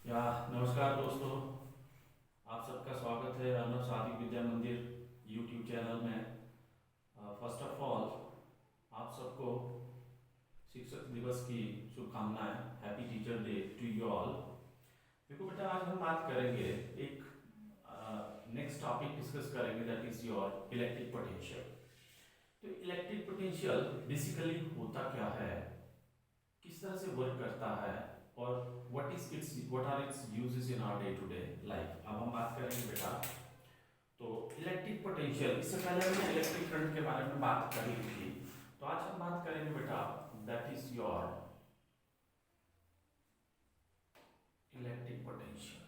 नमस्कार दोस्तों। आप सबका स्वागत है अर्नब सादिक विद्या मंदिर यूट्यूब चैनल में। फर्स्ट ऑफ ऑल आप सबको शिक्षक दिवस की शुभकामनाएं। Happy teacher day to you all. देखो बेटा, आज हम बात करेंगे एक नेक्स्ट टॉपिक डिस्कस करेंगे, that is your electric potential. तो इलेक्ट्रिक पोटेंशियल बेसिकली होता क्या है, किस तरह से वर्क करता है, और what are its uses in our day to day life. अब हम बात करेंगे बेटा। तो इलेक्ट्रिक पोटेंशियल, इससे पहले हमने इलेक्ट्रिक करंट के बारे में बात करी थी। तो आज हम बात करेंगे बेटा, that is your electric potential.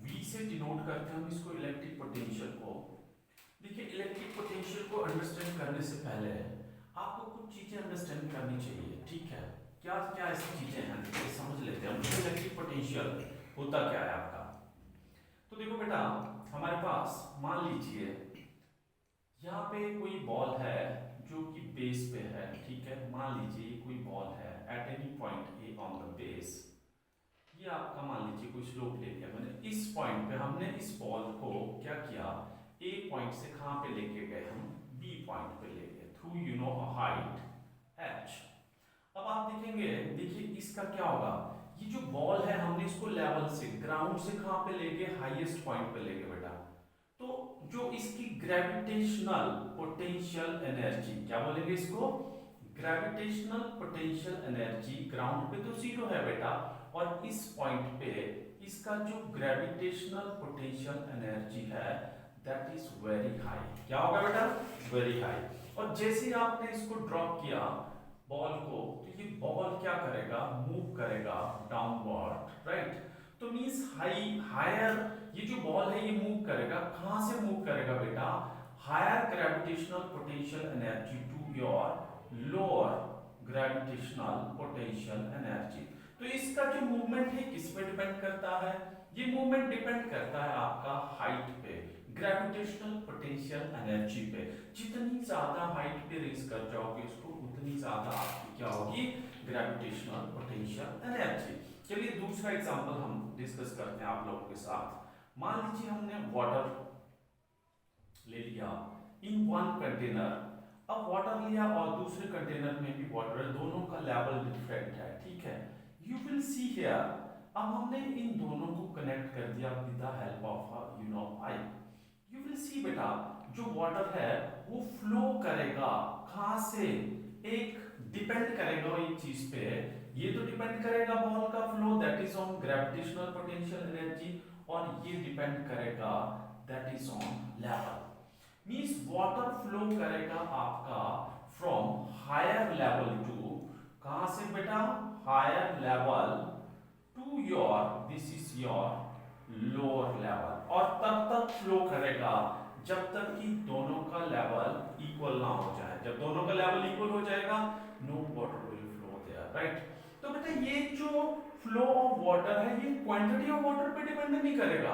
V से डिनोट करते हैं हम इसको, इलेक्ट्रिक पोटेंशियल को। देखिए, इलेक्ट्रिक पोटेंशियल को अंडरस्टैंड करने से पहले आपको कुछ चीजें अंडरस्टैंड करनी चाहिए, ठीक है। क्या क्या ऐसी चीजें हैं, ये समझ लेते हैं हम। इलेक्ट्रिक पोटेंशियल होता क्या है आपका। तो देखो बेटा, हमारे पास मान लीजिए यहाँ पे कोई बॉल है जो कि बेस पे है, ठीक है। मान लीजिए ये कोई बॉल है at any point A on the base. ये आपका मान लीजिए कोई स्लोप ले लिया मैंने, इस पॉइंट पे हमने इस बॉल को क्या किया, ए पॉइंट से कहां पे लेके गए हम, बी पॉइंट पे ले गए थ्रू हाइट एच। अब आप देखेंगे, देखिए इसका क्या होगा, ये जो बॉल है हमने इसको लेवल से, ग्राउंड से कहां पे ले गए, हाईएस्ट पॉइंट पे ले गए बेटा। तो जो इसकी ग्रेविटेशनल पोटेंशियल एनर्जी, क्या बोलेंगे इसको, ग्रेविटेशनल पोटेंशियल एनर्जी ग्राउंड पे तो जीरो है बेटा, और इस पॉइंट पे इसका जो ग्रेविटेशनल पोटेंशियल एनर्जी है दैट इज वेरी हाई। क्या होगा बेटा, वेरी हाई। और जैसे ही आपने इसको ड्रॉप किया बॉल को, तो ये बॉल क्या करेगा, मूव करेगा डाउनवर्ड, राइट। तो मींस हायर, ये जो बॉल है ये मूव करेगा, कहां से मूव करेगा बेटा, higher gravitational potential energy to your lower gravitational potential energy. तो इसका जो मूवमेंट है किस पे डिपेंड करता है, ये मूवमेंट डिपेंड करता है आपका हाइट पे, ग्रेविटेशनल पोटेंशियल एनर्जी पे। जितनी ज्यादा हाइट पे रेज कर जाओगे इसको, उतनी ज्यादा आपकी क्या होगी, ग्रेविटेशनल पोटेंशियल एनर्जी। चलिए दूसरा एग्जांपल हम डिस्कस करते हैं आप लोगों के साथ। मान लीजिए हमने वाटर ले लिया इन वन कंटेनर। अब वाटर लिया और दूसरे कंटेनर में भी वाटर है, दोनों का लेवल डिफरेंट है, ठीक है। यू विल सी हियर, अब हमने इन दोनों को कनेक्ट कर दिया with the help of pipe. You will see बेटा, जो वाटर है वो फ्लो करेगा कहां से, एक डिपेंड करेगा एक चीज पे, ये तो डिपेंड करेगा बॉल का flow, that is on gravitational potential energy, और ये डिपेंड करेगा that is on level. Means water flow करेगा आपका फ्रॉम हायर लेवल टू, कहां से बेटा, higher level to your, this is your lower level. और तब तक फ्लो करेगा जब तक कि दोनों का लेवल इक्वल ना हो जाए। जब दोनों का लेवल इक्वल हो जाएगा, no water will flow there, right. तो बेटा ये जो फ्लो ऑफ वाटर है ये क्वांटिटी ऑफ वाटर पे डिपेंड नहीं करेगा,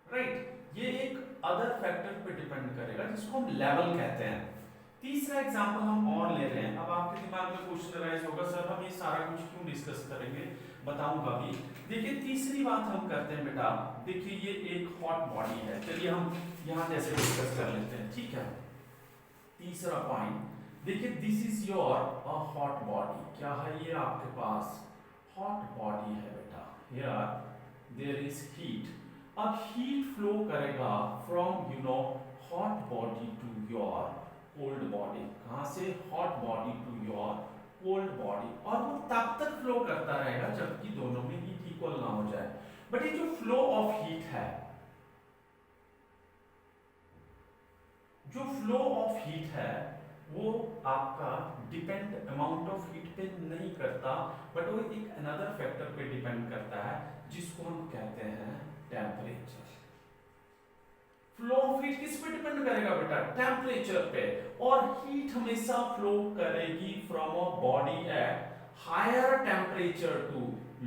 राइट। ये एक अदर फैक्टर पे डिपेंड करेगा जिसको हम लेवल कहते हैं। तीसरा एग्जांपल हम और ले रहे हैं। अब आपके दिमाग में क्वेश्चन राइज होगा, सर हम ये सारा कुछ क्यों डिस्कस करेंगे, बताऊंगा भी। देखिए तीसरी बात हम करते हैं बेटा, देखिए ये एक हॉट बॉडी है, चलिए हम यहां जैसे डिस्कस कर लेते हैं, ठीक है। तीसरा पॉइंट देखिए, this is your a hot body. क्या है ये आपके पास, हॉट बॉडी है बेटा। Here there is heat. अब हीट फ्लो करेगा from hot body to your cold body. कहां से, hot body to your cold body. और वो तब तक फ्लो करता रहेगा जबकि दोनों में हीट इक्वल ना हो जाए। बट ये जो फ्लो ऑफ हीट है, जो फ्लो ऑफ हीट है वो आपका डिपेंड अमाउंट ऑफ हीट पे नहीं करता, बट वो एक अनदर फैक्टर पे डिपेंड करता है जिसको हम कहते हैं टेम्परेचर। फ्लो ऑफ हीट किस पे डिपेंड करेगा बेटा, टेम्परेचर पे। और हीट हमेशा फ्लो करेगी from a body at higher temperature to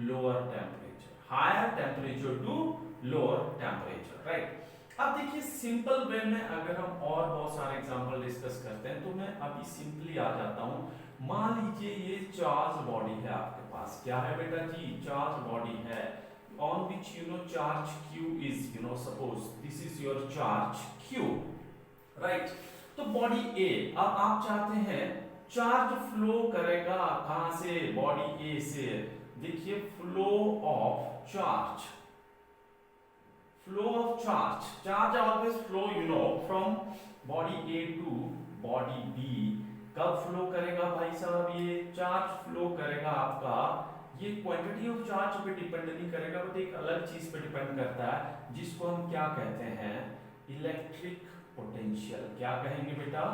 lower temperature, higher temperature to lower temperature, right. अब देखिए सिंपल वे में अगर हम और बहुत सारे एग्जांपल डिस्कस करते हैं, तो मैं अभी सिंपली आ जाता हूं मान लीजिए ये चार्ज बॉडी है आपके पास, क्या है बेटा जी, चार्ज बॉडी है, on which charge q is, suppose this is your charge q, right? तो बॉडी ए, अब आप चाहते हैं चार्ज फ्लो करेगा कहां से, बॉडी ए से, देखिए flow of charge, flow of charge, charge always flow from body A to body B, कब फ्लो करेगा भाई साहब, ये चार्ज फ्लो करेगा आपका, ये क्वांटिटी ऑफ चार्ज पे डिपेंड नहीं करेगा, बट एक अलग चीज पे डिपेंड करता है जिसको हम क्या कहते हैं, इलेक्ट्रिक पोटेंशियल। क्या कहेंगे बेटा,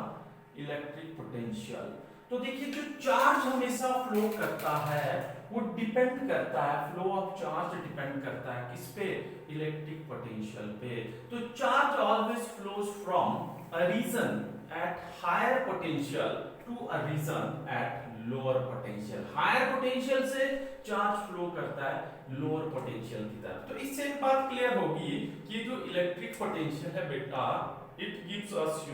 इलेक्ट्रिक पोटेंशियल। तो देखिए जो चार्ज हमेशा फ्लो करता है वो डिपेंड करता है, फ्लो ऑफ चार्ज डिपेंड करता है किस पे, इलेक्ट्रिक पोटेंशियल पे। तो charge always flows from a region at higher potential to a region at lower potential, higher potential से चार्ज फ्लो करता है लोअर पोटेंशियल की तरफ। तो इससे एक बात क्लियर होगी कि जो इलेक्ट्रिक पोटेंशियल है बेटा, it gives us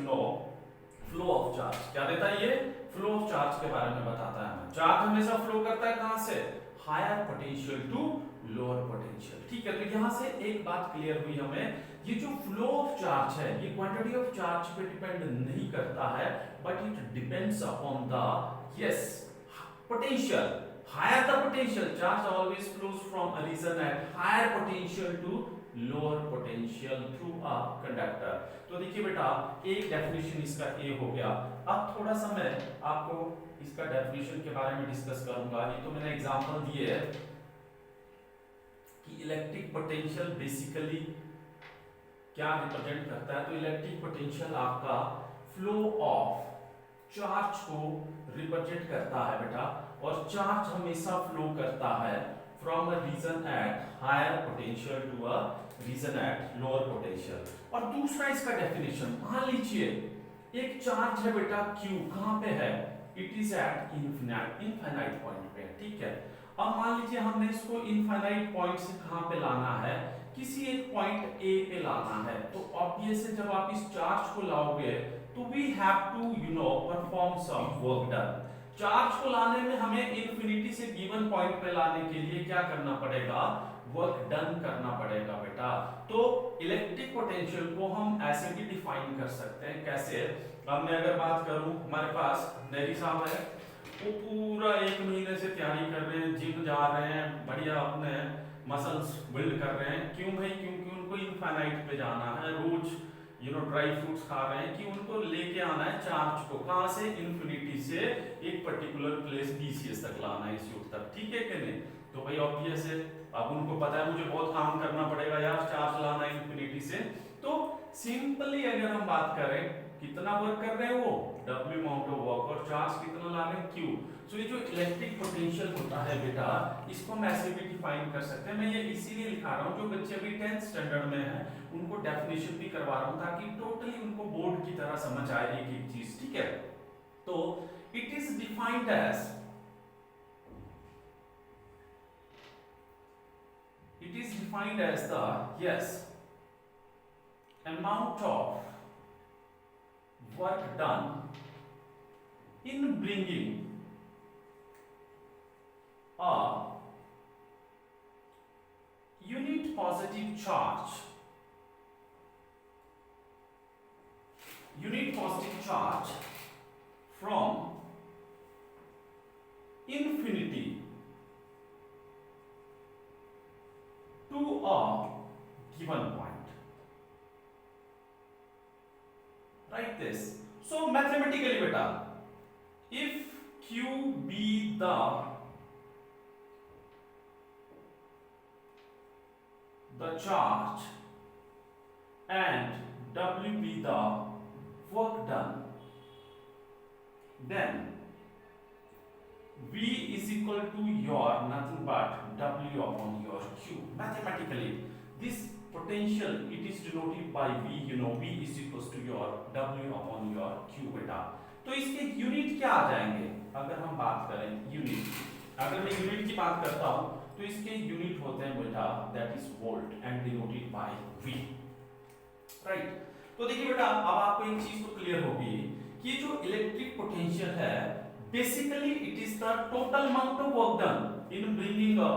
flow of charge, क्या देता है ये, फ्लो ऑफ चार्ज के बारे में बताता है हमें। चार्ज हमेशा फ्लो करता है कहां से, higher potential to lower potential, ठीक है। तो यहां से एक बात क्लियर हुई हमें, ये जो फ्लो ऑफ चार्ज है ये क्वांटिटी ऑफ चार्ज पे डिपेंड नहीं करता है, but it depends upon the potential, higher the potential, charge always flows from a region at higher potential to lower potential through a conductor। तो देखिए बेटा एक डेफिनेशन इसका ए हो गया। अब थोड़ा सा मैं आपको इसका डेफिनेशन के बारे में डिस्कस करूंगा। ये तो मैंने एग्जांपल दिए है कि इलेक्ट्रिक पोटेंशियल बेसिकली क्या रिप्रेजेंट करता है। तो इलेक्ट्रिक पोटेंशियल आपका फ्लो ऑफ चार्ज को रिप्रेजेंट करता है बेटा, और चार्ज हमेशा फ्लो करता है from a region at higher potential to a region at lower potential. और दूसरा इसका डेफिनेशन, मान लीजिए एक चार्ज है बेटा Q, कहां पे है, it is eight infinite point पे, ठीक है। अब मान लीजिए हमने इसको इनफाइनाइट पॉइंट से कहां पे लाना है, किसी एक पॉइंट A पे लाना है। तो ऑब्वियस है जब आप इस चार्ज को लाओगे तो we have to perform some work done. Charge को लाने में हमें इन्फिनिटी से गिवन पॉइंट पे लाने के लिए क्या करना पड़ेगा, वर्क डन करना पड़ेगा बेटा। तो इलेक्ट्रिक पोटेंशियल को हम ऐसे भी डिफाइन कर सकते हैं, कैसे, अब मैं अगर बात करूं, हमारे पास नेरी साहब है, वो पूरा 1 महीने से तैयारी कर रहे हैं, जिम जा रहे हैं, बढ़िया अपने मसल्स बिल्ड कर रहे हैं। क्यों भाई, क्योंकि उनको इनफाइनाइट पे जाना है, रोज ड्राई फ्रूट्स खा रहे हैं कि उनको लेके आना है चार्ज को, कहां से, इन्फिनिटी से एक पर्टिकुलर प्लेस BCS तक लाना है, इस तक, ठीक है कि नहीं। तो भाई ऑब्वियस है, अब उनको पता है मुझे बहुत काम करना पड़ेगा यार, चार्ज लाना है इन्फिनिटी से। तो सिंपली अगर हम बात करें कितना वर्क कर रहे हैं वो, W अमाउंट ऑफ वर्क, और चार्ज कितना ला रहे हैं, Q। तो ये जो इलेक्ट्रिक पोटेंशियल होता है बेटा, इसको हम ऐसे भी डिफाइन कर सकते हैं। मैं ये इसीलिए लिखा रहा हूँ, जो बच्चे अभी 10th स्टैंडर्ड में हैं उनको डेफिनेशन भी करवा रहा हूँ ताकि टोटली उनको बोर्ड की तरह समझ आए एक एक चीज, ठीक है। तो it is defined as, the yes amount of work done in bringing a unit positive charge from infinity to a given point. Write this. So mathematically beta, if Q be the charge and W be the work done, then V is equal to your nothing but W upon your Q. Mathematically this potential it is denoted by V, V is equals to your W upon your Q बेटा। तो इसके unit क्या आ जाएंगे, अगर हम बात करें unit, अगर मैं यूनिट की बात करता हूं तो इसके यूनिट होते हैं बेटा, that is volt and denoted by V, right. तो देखिए बेटा अब आपको एक चीज तो क्लियर होगी कि जो इलेक्ट्रिक पोटेंशियल है Basically, it is the total amount of work done in bringing a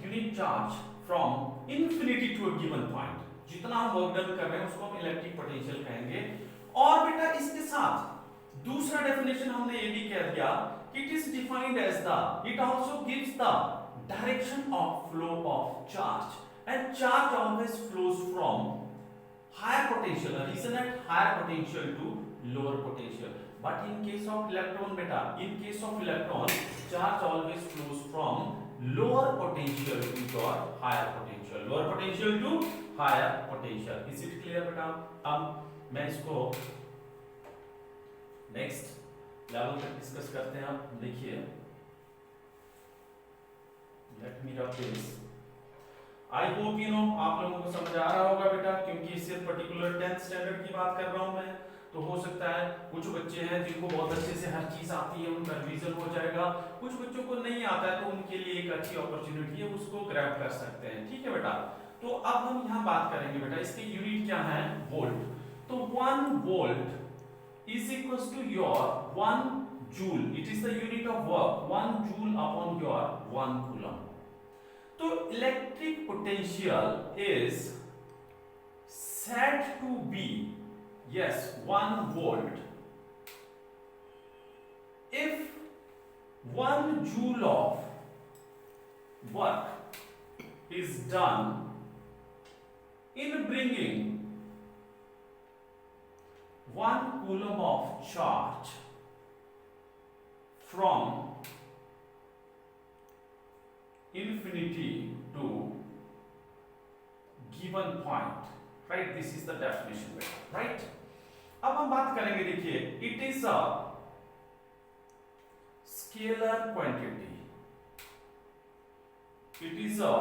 unit charge from infinity to a given point. जितना हम वर्क डन कर रहे हैं उसको हम इलेक्ट्रिक पोटेंशियल कहेंगे। और बेटा इसके साथ दूसरा डेफिनेशन हमने ये भी कह दिया कि it is defined as the, it also gives the direction of flow of charge, and charge always flows from higher potential, reason at higher potential to lower potential. But in case of electron beta, in case of electron, charge always flows from lower potential to your higher potential, lower potential to higher potential. Is it clear beta? अब मैं इसको next level तक discuss करते हैं। आप देखिए, let me rub this. I hope you know आप लोगों को समझ आ रहा होगा बेटा, क्योंकि सिर्फ पर्टिकुलर 10th स्टैंडर्ड की बात कर रहा हूं मैं। तो हो सकता है कुछ बच्चे हैं जिनको बहुत अच्छे से हर चीज आती है, उनका रिवीजन हो जाएगा, कुछ बच्चों को नहीं आता है, तो उनके लिए एक अच्छी अपॉर्चुनिटी है, उसको ग्रैब कर सकते हैं। ठीक है बेटा, तो अब हम यहाँ बात करेंगे बेटा, इसके यूनिट क्या है, वोल्ट। तो 1 volt is equal to your 1 joule, it is the unit of work, 1 joule upon your 1 coulomb. तो electric potential is said to be, yes, 1 volt if 1 joule of work is done in bringing 1 coulomb of charge from infinity to given point, right? This is the definition, right? अब हम बात करेंगे, देखिए, it is a scalar quantity, it is a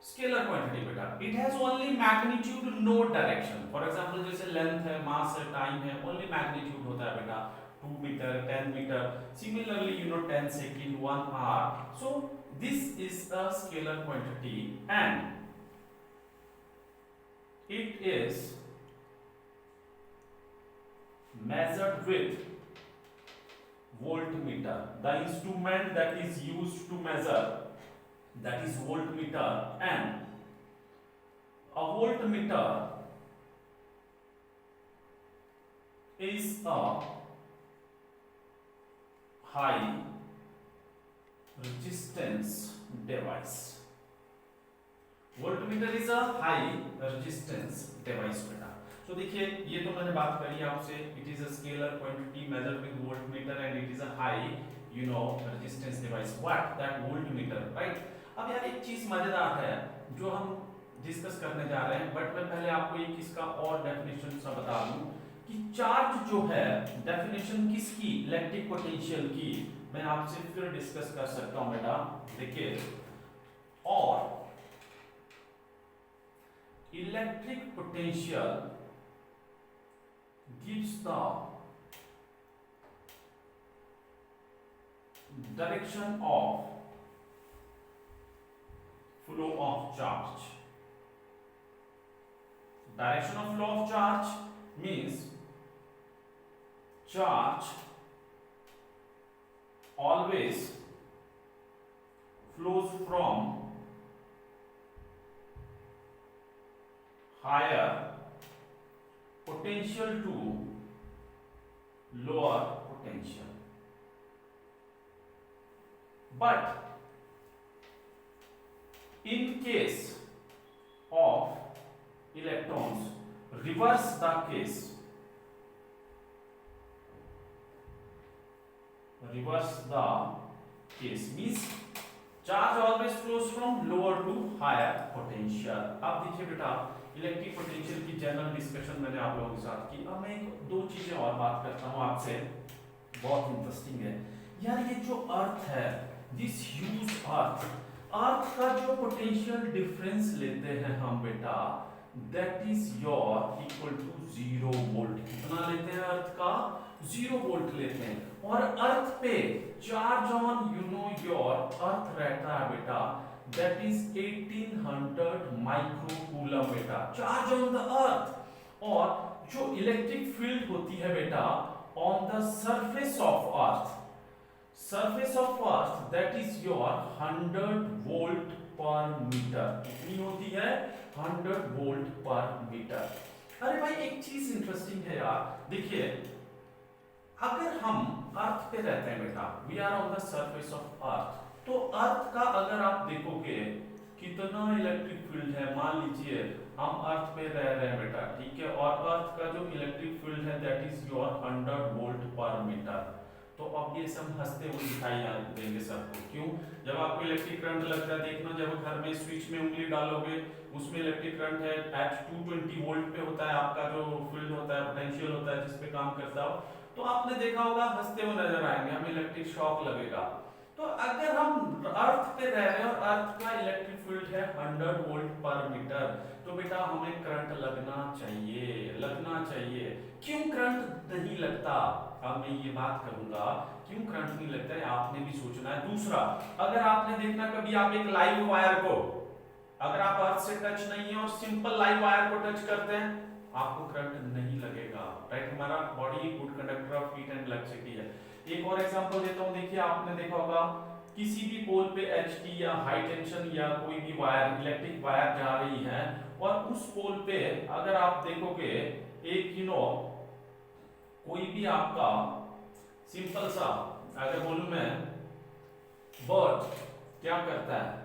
scalar quantity बेटा, it has only magnitude, no direction. For example, जैसे length है, mass है, time है, only magnitude होता है बेटा, 2 meter, 10 meter, similarly you know 10 second, 1 hour. So this is the scalar quantity and it is measured with voltmeter. The instrument that is used to measure, that is voltmeter, and a voltmeter is a high resistance device. Voltmeter is a high resistance device बेटा। तो देखिए, ये तो मैंने बात करी आपसे, it is a scalar quantity measured with voltmeter and it is a high resistance device. What? That voltmeter, right? अब यार एक चीज मजेदार है जो हम डिस्कस करने जा रहे हैं, बट मैं पहले आपको एक इसका और डेफिनेशन सा बता दूं कि चार्ज जो है, डेफिनेशन किसकी, इलेक्ट्रिक पोटेंशियल की, मैं आपसे फिर डिस्कस कर सकता हूं बेटा। देखिए, और electric potential gives the direction of flow of charge. Direction of flow of charge means charge always flows from higher potential to lower potential, but in case of electrons, reverse the case, reverse the case means charge always flows from lower to higher potential. अब देखिए बेटा, electric potential की general discussion मैंने आप लोगों के साथ की। अब मैं दो चीजें और बात करता हूँ आपसे, बहुत इंटरेस्टिंग है यार। ये जो अर्थ है, दिस ह्यूज अर्थ, अर्थ का जो पोटेंशियल डिफरेंस लेते हैं हम बेटा, that is your equal to 0 volt. कितना लेते हैं अर्थ का? 0 वोल्ट लेते हैं। और अर्थ पे चार्ज ऑन योर अर्थ रहता है बेटा, दैट इज 1800 माइक्रोकूलम बेटा, चार्ज ऑन द अर्थ। और जो इलेक्ट्रिक फील्ड होती है बेटा, on the surface of earth, surface of earth, that is your 100 volt per meter, कितनी होती है 100 वोल्ट पर मीटर। अरे भाई एक चीज इंटरेस्टिंग है यार, देखिए अगर हम अर्थ पे रहते हैं बेटा, we are on the surface of earth, तो अर्थ का अगर आप देखोगे कितना इलेक्ट्रिक फील्ड है, मान लीजिए हम अर्थ पे रह रहे हैं बेटा, ठीक है, और अर्थ का जो इलेक्ट्रिक फील्ड है दैट इज योर 100 वोल्ट पर मीटर, तो ऑब्वियस हम हंसते हुए दिखाई देंगे सबको। क्यों? जब आपको इलेक्ट्रिक करंट लगता है, देखना जब घर में स्विच में उंगली डालोगे उसमें इलेक्ट्रिक करंट है एट 220 वोल्ट पे होता है, आपका जो फील्ड होता है पोटेंशियल होता है जिस पे काम करता हो, तो आपने देखा होगा हंसते हुए नजर आएंगे, हमें इलेक्ट्रिक शॉक लगेगा। तो अगर हम अर्थ पे रह रहे हैं और अर्थ का इलेक्ट्रिक फील्ड है 100 वोल्ट पर मीटर, तो बेटा हमें करंट लगना चाहिए, लगना चाहिए। क्यों करंट नहीं लगता, अब मैं ये बात करूंगा क्यों करंट नहीं लगता है, आपने भी सोचना है। दूसरा, अगर आपने देखना कभी आप एक लाइव वायर को, अगर आप अर्थ से टच नहीं है और सिंपल लाइव वायर को टच करते हैं, आपको करंट नहीं लगेगा, राइट। हमारा body good conductor of heat and electricity है। एक और एग्जांपल देता हूं, देखिए आपने देखा होगा किसी भी पोल पे एचटी या हाई टेंशन या कोई भी वायर, इलेक्ट्रिक वायर जा रही है, और उस पोल पे अगर आप देखोगे एक कोई भी आपका सिंपल सा, अगर बोलूं मैं, बर्ड क्या करता है,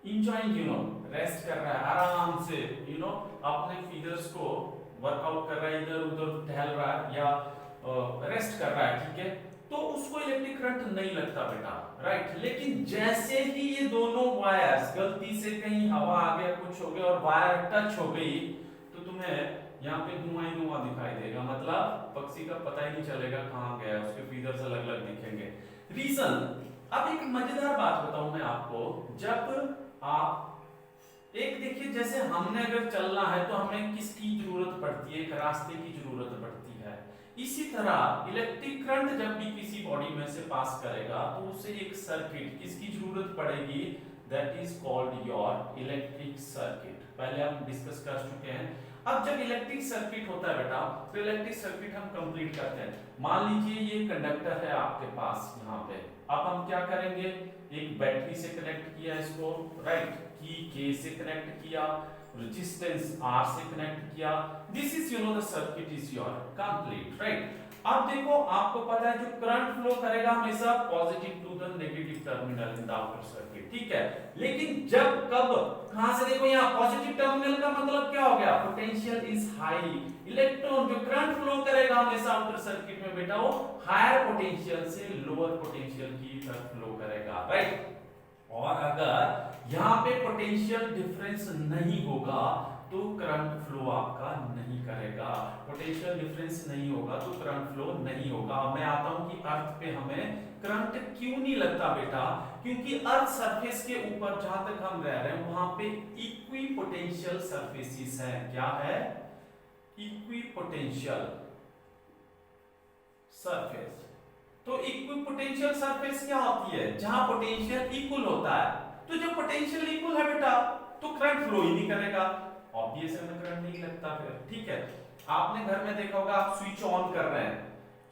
इंजॉइंग रेस्ट कर रहा है आराम से, अपने फीदर्स को वर्कआउट कर रहा है, इधर उधर टहल रहा है या रेस्ट कर रहा है, ठीक है, तो उसको इलेक्ट्रिक करंट नहीं लगता बेटा, राइट। लेकिन जैसे ही ये दोनों वायर्स गलती से कहीं हवा आ गया, कुछ हो गया और वायर टच हो गई, तो तुम्हें यहाँ पे धुआं ही धुआं दिखाई देगा, मतलब पक्षी का पता ही नहीं चलेगा कहाँ गया, उसके फीदर्स अलग अलग दिखेंगे। रीजन, अब एक मजेदार बात बताऊं मैं आपको, जब आप एक देखिए, जैसे हमने अगर चलना है तो हमें किसकी जरूरत पड़ती है, एक रास्ते की जरूरत पड़ती है। इसी तरह इलेक्ट्रिक करंट जब भी किसी बॉडी में से पास करेगा तो उसे एक सर्किट किसकी जरूरत पड़ेगी, that is called your electric circuit. पहले हम डिस्कस कर चुके हैं। अब जब इलेक्ट्रिक सर्किट होता है बेटा, तो इलेक्ट्रिक सर्किट हम कंप्लीट करते हैं। मान लीजिए ये कंडक्टर है आपके पास यहाँ पे, अब हम क्या करेंगे, एक बैटरी से कनेक्ट किया इसको, राइट, की के से कनेक्ट किया, रेजिस्टेंस R से कनेक्ट किया, this is the circuit is your complete, right. अब देखो आपको पता है जो करंट फ्लो करेगा हमेशा positive to the negative terminal in the outer circuit, ठीक है। लेकिन जब कब कहां से, देखो यहाँ पॉजिटिव टर्मिनल का मतलब क्या हो गया, पोटेंशियल इज हाई, इलेक्ट्रॉन जो करंट फ्लो करेगा हमेशा आउटर सर्किट में बेटा वो हायर पोटेंशियल से लोअर पोटेंशियल की तरफ फ्लो करेगा, राइट। और अगर यहाँ पे पोटेंशियल डिफरेंस नहीं होगा तो करंट फ्लो आपका नहीं करेगा, पोटेंशियल डिफरेंस नहीं होगा तो करंट फ्लो नहीं होगा। मैं आता हूं कि अर्थ पे हमें करंट क्यों नहीं लगता बेटा, क्योंकि अर्थ सरफेस के ऊपर जहां तक हम रह रहे हैं वहां पे इक्विपोटेंशियल सरफेसिस है। क्या है? Equipotential surface. तो इक्विपोटेंशियल सरफेस क्या होती है, जहां पोटेंशियल इक्वल होता है। तो जब पोटेंशियल इक्वल है बेटा तो करंट फ्लो ही नहीं करेगा, ऑब्वियस है करंट नहीं लगता फिर, ठीक है। आपने घर में देखा होगा आप स्विच ऑन कर रहे हैं,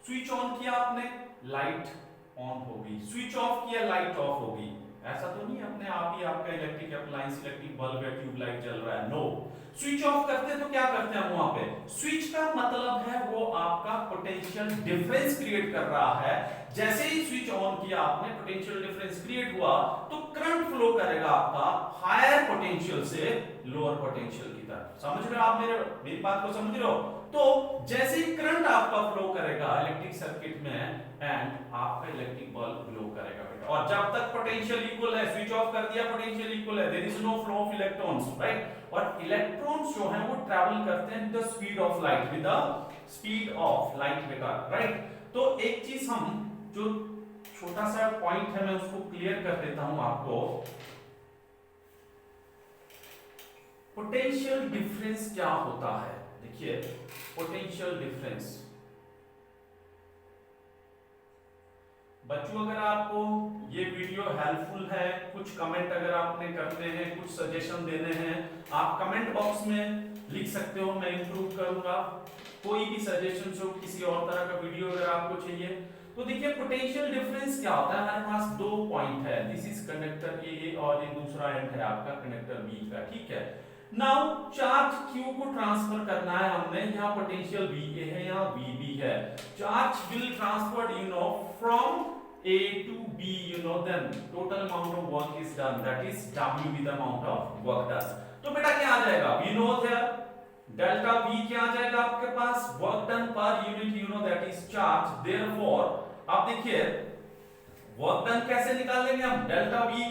स्विच ऑन किया आपने, लाइट ऑन होगी, स्विच ऑफ किया लाइट ऑफ होगी। ऐसा तो नहीं अपने आप ही आपका इलेक्ट्रिक अप्लायंस, इलेक्ट्रिक बल्ब या ट्यूबलाइट जल रहा है, नो। स्विच ऑफ करते हैं तो क्या करते हैं वहां पे, स्विच का मतलब है वो आपका पोटेंशियल डिफरेंस क्रिएट कर रहा है। जैसे ही स्विच ऑन किया आपने, पोटेंशियल डिफरेंस क्रिएट हुआ तो करंट फ्लो करेगा आपका हायर पोटेंशियल से लोअर पोटेंशियल की तरफ। समझ रहे हो आप मेरी बात को समझ रहे हो? तो जैसे ही करंट आपका फ्लो करेगा इलेक्ट्रिक सर्किट में एंड आपका इलेक्ट्रिक बल्ब ग्लो करेगा बेटा। और जब तक पोटेंशियल इक्वल है, स्विच ऑफ कर दिया, पोटेंशियल इक्वल है, there is no flow of electrons, right. और इलेक्ट्रॉन्स जो हैं वो ट्रैवल करते हैं with the speed of light, with the speed of light बेटा, राइट। तो एक चीज हम जो छोटा सा पॉइंट है मैं उसको क्लियर कर देता हूं आपको। पोटेंशियल डिफरेंस क्या होता है, देखिए पोटेंशियल डिफरेंस। बच्चों अगर आपको ये वीडियो हेल्पफुल है, कुछ कमेंट अगर आपने करने हैं, कुछ सजेशन देने हैं, आप कमेंट बॉक्स में लिख सकते हो, मैं इंप्रूव करूंगा। कोई भी सजेशन हो, किसी और तरह का वीडियो अगर आपको चाहिए तो देखिए पोटेंशियल डिफरेंस क्या होता है। हमारे पास दो पॉइंट है, दिस इज कंडक्टर ए और ये दूसरा एंड है आपका कंडक्टर बी का, ठीक है। नाउ चार्ज Q को ट्रांसफर करना है हमने, यहाँ पोटेंशियल VA है, यहाँ VB है। Charge will transferred from A to B, then total amount of work is done, that is W be the amount of work done। तो बेटा क्या आ जाएगा, we know here delta V क्या आ जाएगा आपके पास, वर्क डन पर unit, that is charge, therefore आप देखिए वर्क डन कैसे निकाल लेंगे हम, डेल्टा V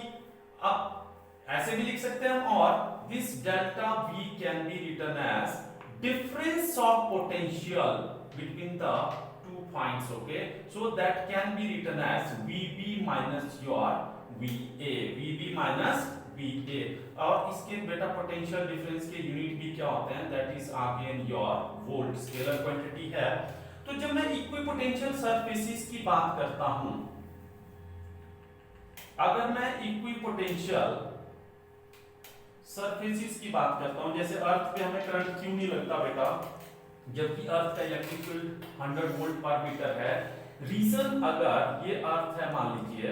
अब ऐसे भी लिख सकते हैं हम, और this delta V can be written as difference of potential between the points, okay, so that can be written as VB minus your VB minus VA। और इसके बेटा पोटेंशियल डिफरेंस के यूनिट भी क्या होते हैं, that is again your volt, scalar quantity है। तो जब मैं इक्विपोटेंशियल सरफेसेस की बात करता हूं, अगर मैं इक्विपोटेंशियल सरफेसेस की बात करता हूं, जैसे अर्थ पे हमें करंट क्यों नहीं लगता बेटा, जबकि अर्थ का इलेक्ट्रिक फील्ड 100 वोल्ट पर मीटर है। रीजन, अगर ये अर्थ है, मान लीजिए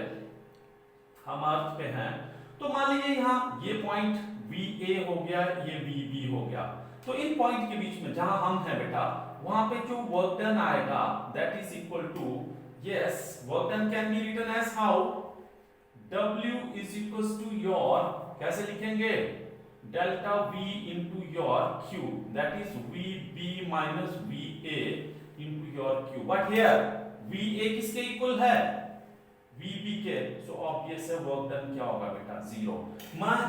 हम अर्थ पे हैं, तो मान लीजिए यहाँ ये पॉइंट VA हो गया, ये VB हो गया, तो इन पॉइंट के बीच में जहां हम हैं बेटा, वहां पे जो वर्क डन आएगा that is equal to, yes, work done can be written as how, W is equal to your, कैसे लिखेंगे, delta V into your Q, that is VB minus VA into your Q, but here VA किसके equal है, VB के, so obvious है work done क्या होगा बेटा, 0,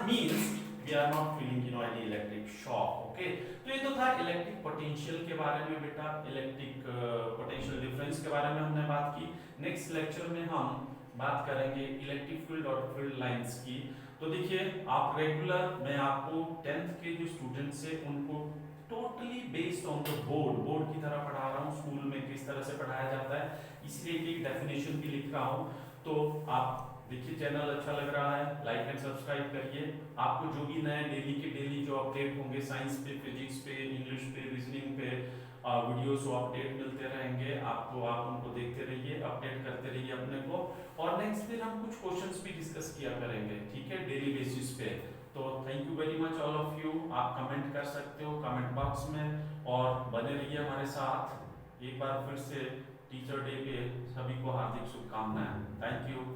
means we are not feeling any electric shock, okay। तो ये तो था इलेक्ट्रिक पोटेंशियल के बारे में बेटा, इलेक्ट्रिक पोटेंशियल डिफरेंस के बारे में हमने बात की। नेक्स्ट लेक्चर में हम बात करेंगे इलेक्ट्रिक फील्ड और फील्ड लाइंस की। तो देखिए आप रेगुलर, मैं आपको 10th के जो स्टूडेंट्स हैं उनको totally based on the board की तरह पढ़ा रहा हूँ, स्कूल में किस तरह से पढ़ाया जाता है, इसलिए एक डेफिनेशन भी लिख रहा हूँ। तो आप देखिए चैनल अच्छा लग रहा है, लाइक एंड सब्सक्राइब करिए। आपको जो भी नए डेली के डेली जो अपडेट होंगे साइंस पे, फिजिक्स पे, इंग्लिश पे, रीजनिंग पे वीडियोस अपडेट मिलते रहेंगे आपको, आप उनको देखते रहिए, अपडेट करते रहिए अपने को। और नेक्स्ट फिर हम कुछ क्वेश्चंस भी डिस्कस किया करेंगे, ठीक है, डेली बेसिस पे। तो thank you very much all of you. आप कमेंट कर सकते हो कमेंट बॉक्स में और बने रहिए हमारे साथ। एक बार फिर से टीचर डे पे सभी को हार्दिक शुभकामनाएं। Thank you.